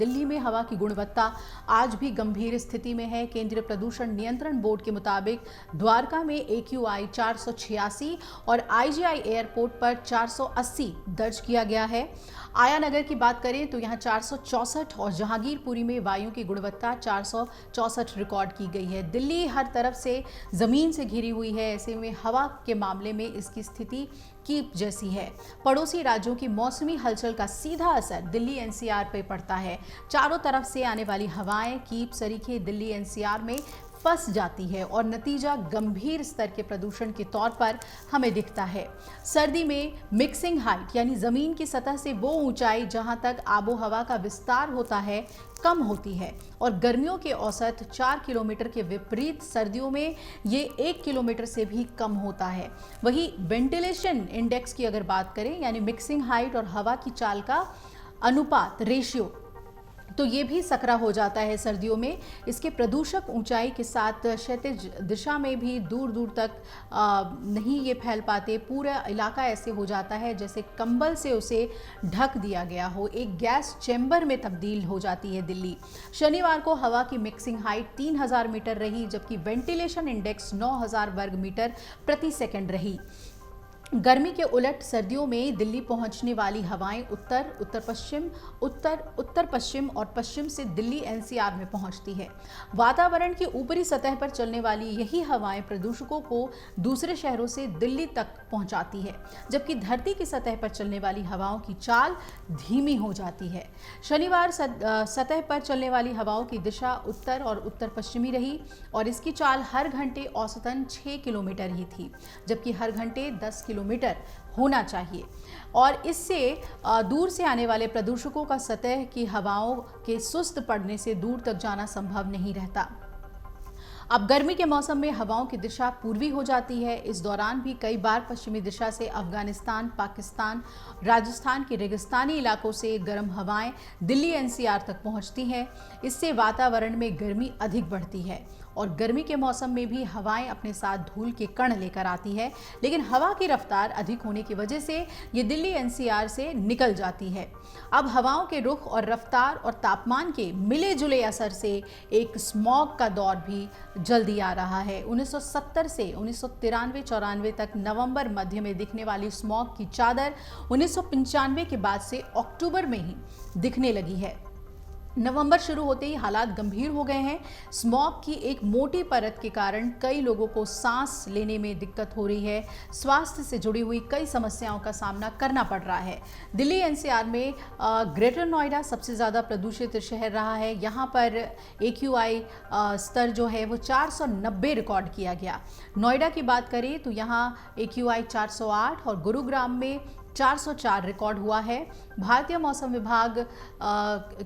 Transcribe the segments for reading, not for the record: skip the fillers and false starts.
दिल्ली में हवा की गुणवत्ता आज भी गंभीर स्थिति में है। केंद्रीय प्रदूषण नियंत्रण बोर्ड के मुताबिक द्वारका में AQI 486 और IGI एयरपोर्ट पर 480 दर्ज किया गया है। आया नगर की बात करें तो यहाँ 464 और जहांगीरपुरी में वायु की गुणवत्ता 464 रिकॉर्ड की गई है। दिल्ली हर तरफ से जमीन से घिरी हुई है, ऐसे में हवा के मामले में इसकी स्थिति कीप जैसी है। पड़ोसी राज्यों की मौसमी हलचल का सीधा असर दिल्ली NCR पे पड़ता है। चारों तरफ से आने वाली हवाएं कीप सरीखे दिल्ली NCR में फंस जाती है और नतीजा गंभीर स्तर के प्रदूषण के तौर पर हमें दिखता है। सर्दी में मिक्सिंग हाइट यानी जमीन की सतह से वो ऊंचाई जहां तक आबो हवा का विस्तार होता है कम होती है और गर्मियों के औसत 4 किलोमीटर के विपरीत सर्दियों में ये 1 किलोमीटर से भी कम होता है। वहीं वेंटिलेशन इंडेक्स की अगर बात करें यानी मिक्सिंग हाइट और हवा की चाल का अनुपात रेशियो, तो ये भी सकरा हो जाता है सर्दियों में। इसके प्रदूषक ऊंचाई के साथ क्षैतिज दिशा में भी दूर दूर तक नहीं ये फैल पाते। पूरा इलाका ऐसे हो जाता है जैसे कंबल से उसे ढक दिया गया हो, एक गैस चैम्बर में तब्दील हो जाती है दिल्ली। शनिवार को हवा की मिक्सिंग हाइट 3000 मीटर रही, जबकि वेंटिलेशन इंडेक्स 9000 वर्ग मीटर प्रति सेकंड रही। गर्मी के उलट सर्दियों में दिल्ली पहुंचने वाली हवाएं उत्तर, उत्तर पश्चिम, उत्तर, उत्तर पश्चिम और पश्चिम से दिल्ली NCR में पहुंचती है। वातावरण की ऊपरी सतह पर चलने वाली यही हवाएं प्रदूषकों को दूसरे शहरों से दिल्ली तक पहुंचाती है, जबकि धरती की सतह पर चलने वाली हवाओं की चाल धीमी हो जाती है। शनिवार सतह पर चलने वाली हवाओं की दिशा उत्तर और उत्तर पश्चिमी रही और इसकी चाल हर घंटे औसतन 6 किलोमीटर ही थी, जबकि हर घंटे 10 किलोमीटर होना चाहिए। और इससे दूर से आने वाले प्रदूषकों का सतह की हवाओं के सुस्त पड़ने से दूर तक जाना संभव नहीं रहता। अब गर्मी के मौसम में हवाओं की दिशा पूर्वी हो जाती है। इस दौरान भी कई बार पश्चिमी दिशा से अफगानिस्तान, पाकिस्तान, राजस्थान के रेगिस्तानी इलाकों से गर्म हवाएं दिल्ली NCR तक पहुंचती हैं। इससे वातावरण में गर्मी अधिक बढ़ती है और गर्मी के मौसम में भी हवाएं अपने साथ धूल के कण लेकर आती है, लेकिन हवा की रफ्तार अधिक होने की वजह से ये दिल्ली NCR से निकल जाती है। अब हवाओं के रुख और रफ्तार और तापमान के मिले जुले असर से एक स्मॉग का दौर भी जल्दी आ रहा है। 1970 से 1993-94 तक नवंबर मध्य में दिखने वाली स्मॉग की चादर 1995 के बाद से अक्टूबर में ही दिखने लगी है। नवंबर शुरू होते ही हालात गंभीर हो गए हैं। स्मॉग की एक मोटी परत के कारण कई लोगों को सांस लेने में दिक्कत हो रही है। स्वास्थ्य से जुड़ी हुई कई समस्याओं का सामना करना पड़ रहा है। दिल्ली NCR में ग्रेटर नोएडा सबसे ज़्यादा प्रदूषित शहर रहा है। यहाँ पर AQI स्तर जो है वो 490 रिकॉर्ड किया गया। नोएडा की बात करें तो यहाँ AQI 408 और गुरुग्राम में 404 रिकॉर्ड हुआ है। भारतीय मौसम विभाग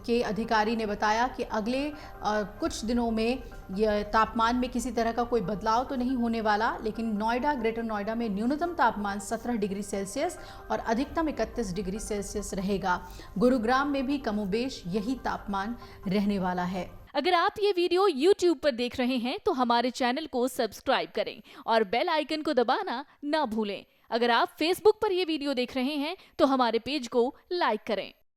के अधिकारी ने बताया कि अगले कुछ दिनों में यह तापमान में किसी तरह का कोई बदलाव तो नहीं होने वाला, लेकिन नोएडा, ग्रेटर नोएडा में न्यूनतम तापमान 17 डिग्री सेल्सियस और अधिकतम 31 डिग्री सेल्सियस रहेगा। गुरुग्राम में भी कमोबेश यही तापमान रहने वाला है। अगर आप ये वीडियो YouTube पर देख रहे हैं तो हमारे चैनल को सब्सक्राइब करें और बेल आइकन को दबाना ना भूलें। अगर आप Facebook पर ये वीडियो देख रहे हैं तो हमारे पेज को लाइक करें।